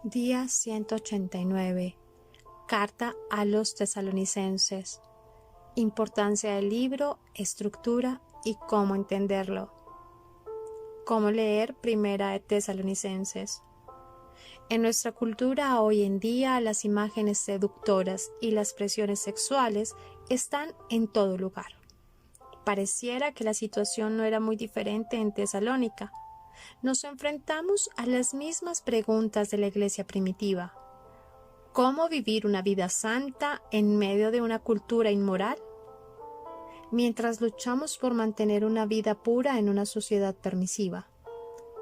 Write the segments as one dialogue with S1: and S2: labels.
S1: Día 189. Carta a los Tesalonicenses. Importancia del libro, estructura y cómo entenderlo. Cómo leer Primera de Tesalonicenses. En nuestra cultura hoy en día las imágenes seductoras y las presiones sexuales están en todo lugar. Pareciera que la situación no era muy diferente en Tesalónica. Nos enfrentamos a las mismas preguntas de la iglesia primitiva. ¿Cómo vivir una vida santa en medio de una cultura inmoral? Mientras luchamos por mantener una vida pura en una sociedad permisiva.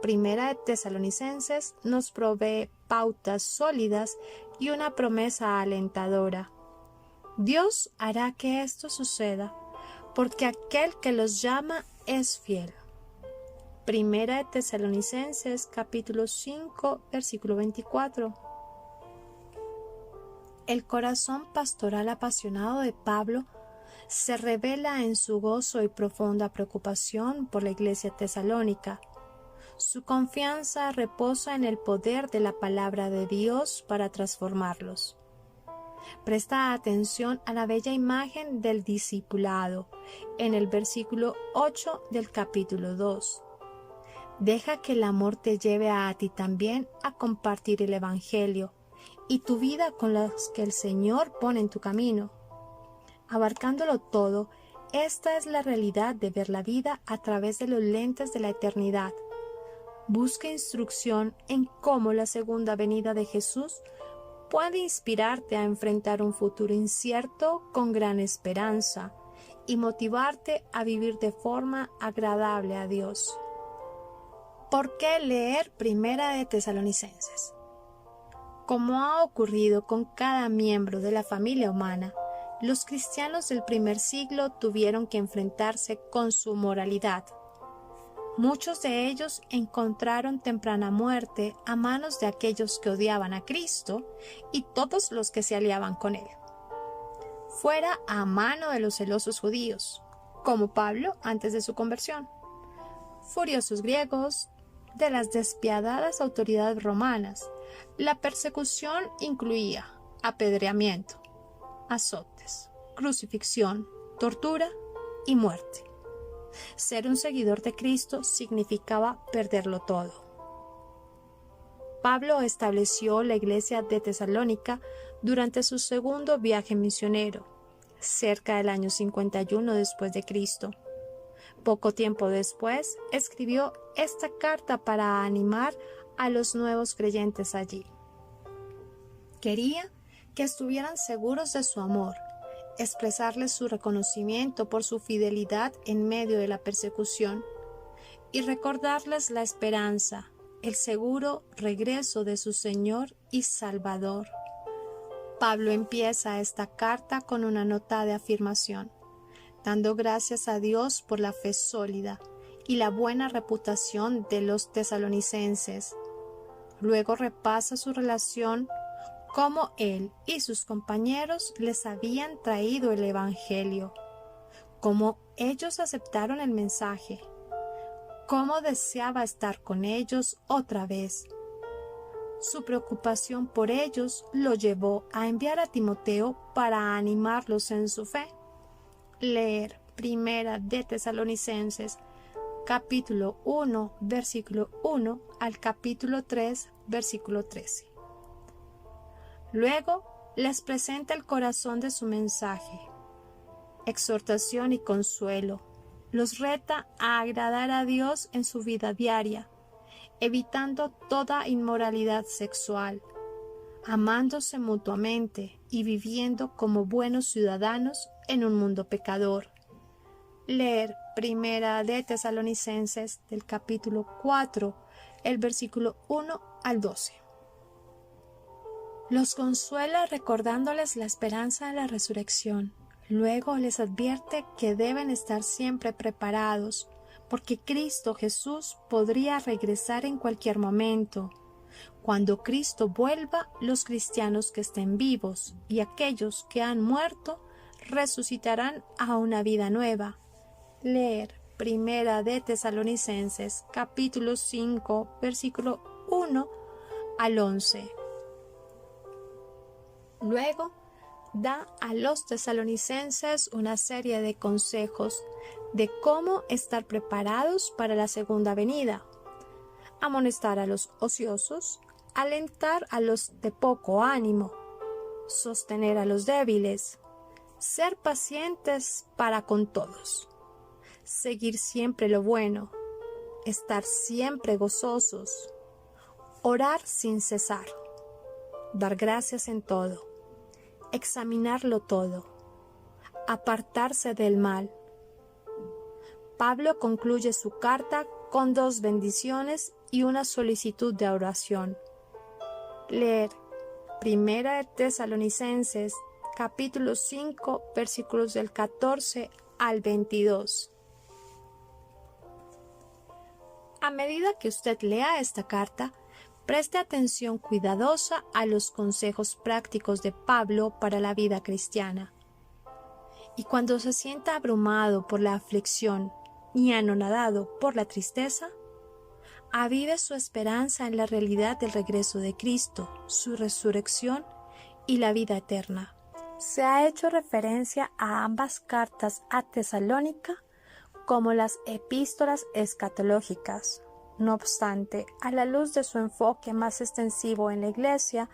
S1: Primera de Tesalonicenses nos provee pautas sólidas y una promesa alentadora. Dios hará que esto suceda, porque aquel que los llama es fiel. Primera de Tesalonicenses, capítulo 5, versículo 24. El corazón pastoral apasionado de Pablo se revela en su gozo y profunda preocupación por la iglesia tesalónica. Su confianza reposa en el poder de la palabra de Dios para transformarlos. Presta atención a la bella imagen del discipulado en el versículo 8 del capítulo 2. Deja que el amor te lleve a ti también a compartir el Evangelio y tu vida con los que el Señor pone en tu camino. Abarcándolo todo, esta es la realidad de ver la vida a través de los lentes de la eternidad. Busca instrucción en cómo la segunda venida de Jesús puede inspirarte a enfrentar un futuro incierto con gran esperanza y motivarte a vivir de forma agradable a Dios. ¿Por qué leer Primera de Tesalonicenses? Como ha ocurrido con cada miembro de la familia humana, los cristianos del primer siglo tuvieron que enfrentarse con su moralidad. Muchos de ellos encontraron temprana muerte a manos de aquellos que odiaban a Cristo y todos los que se aliaban con él. Fuera a mano de los celosos judíos, como Pablo antes de su conversión, furiosos griegos, de las despiadadas autoridades romanas. La persecución incluía apedreamiento, azotes, crucifixión, tortura y muerte. Ser un seguidor de Cristo significaba perderlo todo. Pablo estableció la iglesia de Tesalónica durante su segundo viaje misionero, cerca del año 51 después de Cristo. Poco tiempo después, escribió esta carta para animar a los nuevos creyentes allí. Quería que estuvieran seguros de su amor, expresarles su reconocimiento por su fidelidad en medio de la persecución y recordarles la esperanza, el seguro regreso de su Señor y Salvador. Pablo empieza esta carta con una nota de afirmación, dando gracias a Dios por la fe sólida y la buena reputación de los tesalonicenses. Luego repasa su relación, cómo él y sus compañeros les habían traído el Evangelio, cómo ellos aceptaron el mensaje, cómo deseaba estar con ellos otra vez. Su preocupación por ellos lo llevó a enviar a Timoteo para animarlos en su fe. Leer Primera de Tesalonicenses, capítulo 1, versículo 1 al capítulo 3, versículo 13. Luego les presenta el corazón de su mensaje, exhortación y consuelo. Los reta a agradar a Dios en su vida diaria, evitando toda inmoralidad sexual, amándose mutuamente y viviendo como buenos ciudadanos en un mundo pecador. Leer Primera de Tesalonicenses del capítulo 4, el versículo 1 al 12. Los consuela recordándoles la esperanza de la resurrección. Luego les advierte que deben estar siempre preparados, porque Cristo Jesús podría regresar en cualquier momento. Cuando Cristo vuelva, los cristianos que estén vivos y aquellos que han muerto resucitarán a una vida nueva. Leer Primera de Tesalonicenses, capítulo 5, versículo 1 al 11. Luego, da a los tesalonicenses una serie de consejos de cómo estar preparados para la segunda venida, amonestar a los ociosos, alentar a los de poco ánimo, sostener a los débiles, ser pacientes para con todos, seguir siempre lo bueno, estar siempre gozosos, orar sin cesar, dar gracias en todo, examinarlo todo, apartarse del mal. Pablo concluye su carta con 2 bendiciones y una solicitud de oración. Leer Primera de Tesalonicenses, capítulo 5, versículos del 14 al 22. A medida que usted lea esta carta, preste atención cuidadosa a los consejos prácticos de Pablo para la vida cristiana. Y cuando se sienta abrumado por la aflicción y anonadado por la tristeza, avive su esperanza en la realidad del regreso de Cristo, su resurrección y la vida eterna. Se ha hecho referencia a ambas cartas a Tesalónica como las epístolas escatológicas. No obstante, a la luz de su enfoque más extensivo en la Iglesia,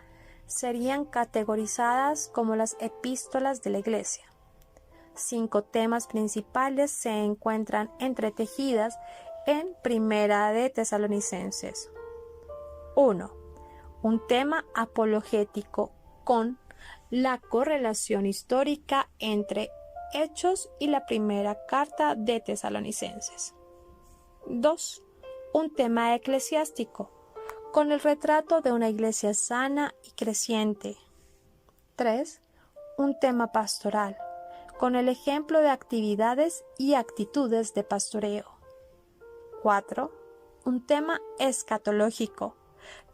S1: serían categorizadas como las epístolas de la Iglesia. 5 temas principales se encuentran entretejidas en Primera de Tesalonicenses. 1. Un tema apologético con la correlación histórica entre Hechos y la primera carta de Tesalonicenses. 2. Un tema eclesiástico, con el retrato de una iglesia sana y creciente. 3. Un tema pastoral, con el ejemplo de actividades y actitudes de pastoreo. 4. Un tema escatológico,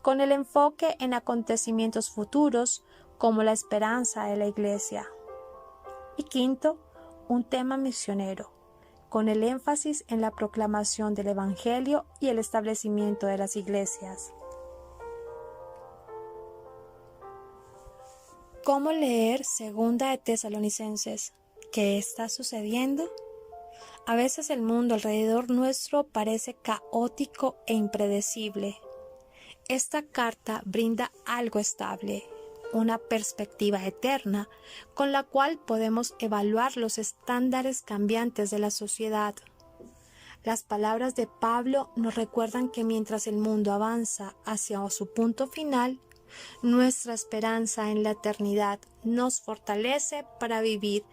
S1: con el enfoque en acontecimientos futuros como la esperanza de la iglesia. Y 5. Un tema misionero, con el énfasis en la proclamación del Evangelio y el establecimiento de las iglesias. ¿Cómo leer Segunda de Tesalonicenses? ¿Qué está sucediendo? A veces el mundo alrededor nuestro parece caótico e impredecible. Esta carta brinda algo estable, una perspectiva eterna con la cual podemos evaluar los estándares cambiantes de la sociedad. Las palabras de Pablo nos recuerdan que mientras el mundo avanza hacia su punto final, nuestra esperanza en la eternidad nos fortalece para vivir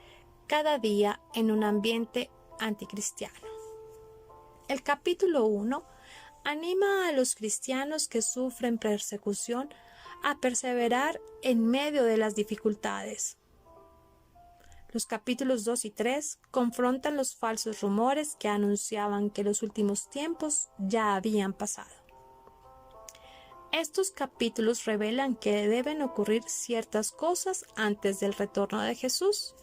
S1: cada día en un ambiente anticristiano. El capítulo 1 anima a los cristianos que sufren persecución a perseverar en medio de las dificultades. Los capítulos 2 y 3 confrontan los falsos rumores que anunciaban que los últimos tiempos ya habían pasado. Estos capítulos revelan que deben ocurrir ciertas cosas antes del retorno de Jesús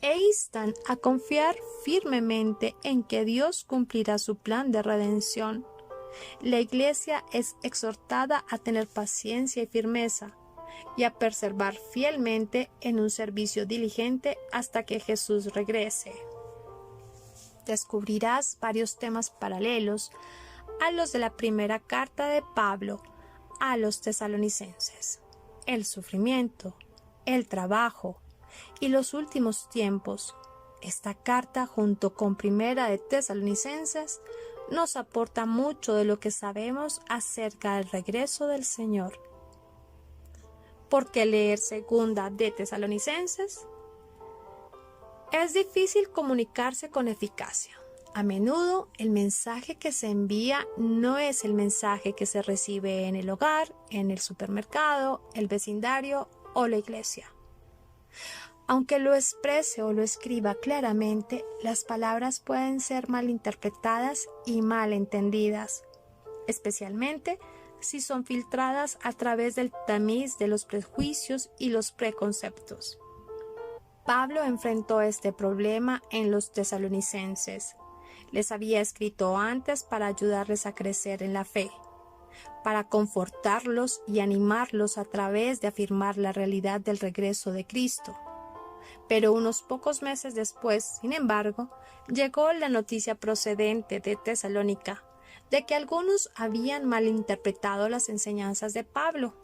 S1: e instan a confiar firmemente en que Dios cumplirá su plan de redención. La Iglesia es exhortada a tener paciencia y firmeza y a perseverar fielmente en un servicio diligente hasta que Jesús regrese. Descubrirás varios temas paralelos a los de la primera carta de Pablo a los tesalonicenses: el sufrimiento, el trabajo y los últimos tiempos. Esta carta, junto con Primera de Tesalonicenses, nos aporta mucho de lo que sabemos acerca del regreso del Señor. ¿Por qué leer Segunda de Tesalonicenses? Es difícil comunicarse con eficacia. A menudo el mensaje que se envía no es el mensaje que se recibe en el hogar, en el supermercado, el vecindario o la iglesia. Aunque lo exprese o lo escriba claramente, las palabras pueden ser malinterpretadas y malentendidas, especialmente si son filtradas a través del tamiz de los prejuicios y los preconceptos. Pablo enfrentó este problema en los tesalonicenses. Les había escrito antes para ayudarles a crecer en la fe. para confortarlos y animarlos a través de afirmar la realidad del regreso de Cristo. Pero unos pocos meses después, sin embargo, llegó la noticia procedente de Tesalónica de que algunos habían malinterpretado las enseñanzas de Pablo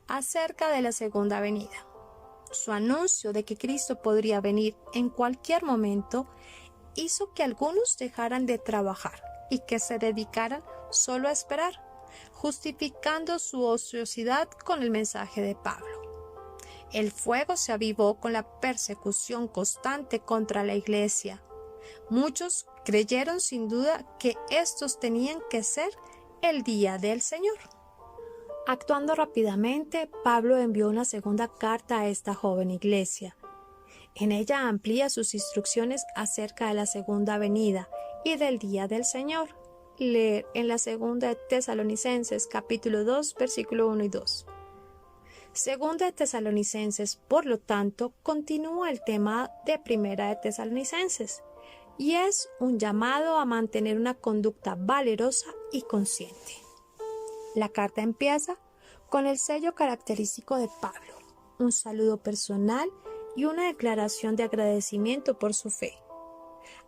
S1: acerca de la segunda venida. Su anuncio de que Cristo podría venir en cualquier momento hizo que algunos dejaran de trabajar y que se dedicaran solo a esperar, justificando su ociosidad con el mensaje de Pablo. El fuego se avivó con la persecución constante contra la iglesia. Muchos creyeron sin duda que estos tenían que ser el día del Señor. Actuando rápidamente, Pablo envió una segunda carta a esta joven iglesia. En ella amplía sus instrucciones acerca de la segunda venida y del día del Señor. Leer en la segunda de Tesalonicenses, capítulo 2, versículo 1 y 2. Segunda de Tesalonicenses, por lo tanto, continúa el tema de Primera de Tesalonicenses, y es un llamado a mantener una conducta valerosa y consciente. La carta empieza con el sello característico de Pablo, un saludo personal y una declaración de agradecimiento por su fe.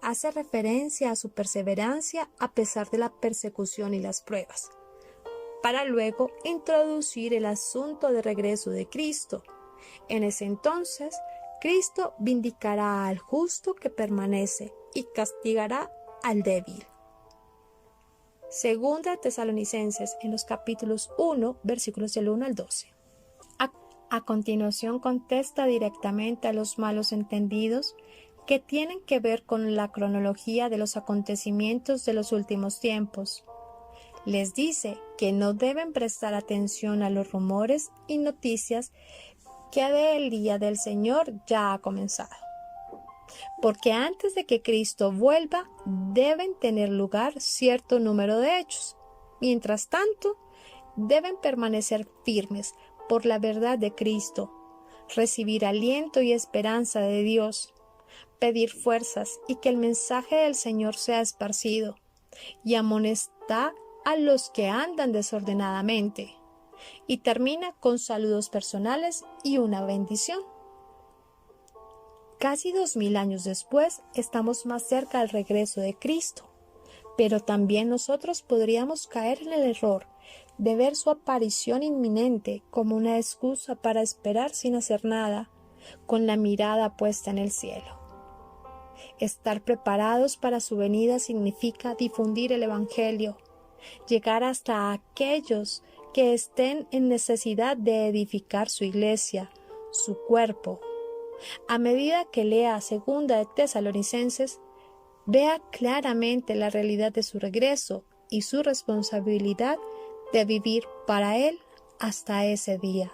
S1: Hace referencia a su perseverancia a pesar de la persecución y las pruebas, para luego introducir el asunto de regreso de Cristo. En ese entonces, Cristo vindicará al justo que permanece y castigará al débil. Segunda de Tesalonicenses, en los capítulos 1, versículos del 1 al 12. A continuación contesta directamente a los malos entendidos que tienen que ver con la cronología de los acontecimientos de los últimos tiempos. Les dice que no deben prestar atención a los rumores y noticias que el día del Señor ya ha comenzado. Porque antes de que Cristo vuelva, deben tener lugar cierto número de hechos. Mientras tanto, deben permanecer firmes por la verdad de Cristo, recibir aliento y esperanza de Dios, pedir fuerzas y que el mensaje del Señor sea esparcido, y amonestar a los que andan desordenadamente. Y termina con saludos personales y una bendición. Casi 2000 años después, estamos más cerca del regreso de Cristo, pero también nosotros podríamos caer en el error de ver su aparición inminente como una excusa para esperar sin hacer nada, con la mirada puesta en el cielo. Estar preparados para su venida significa difundir el Evangelio, llegar hasta aquellos que estén en necesidad de edificar su iglesia, su cuerpo. A medida que lea Segunda de Tesalonicenses, vea claramente la realidad de su regreso y su responsabilidad de vivir para Él hasta ese día.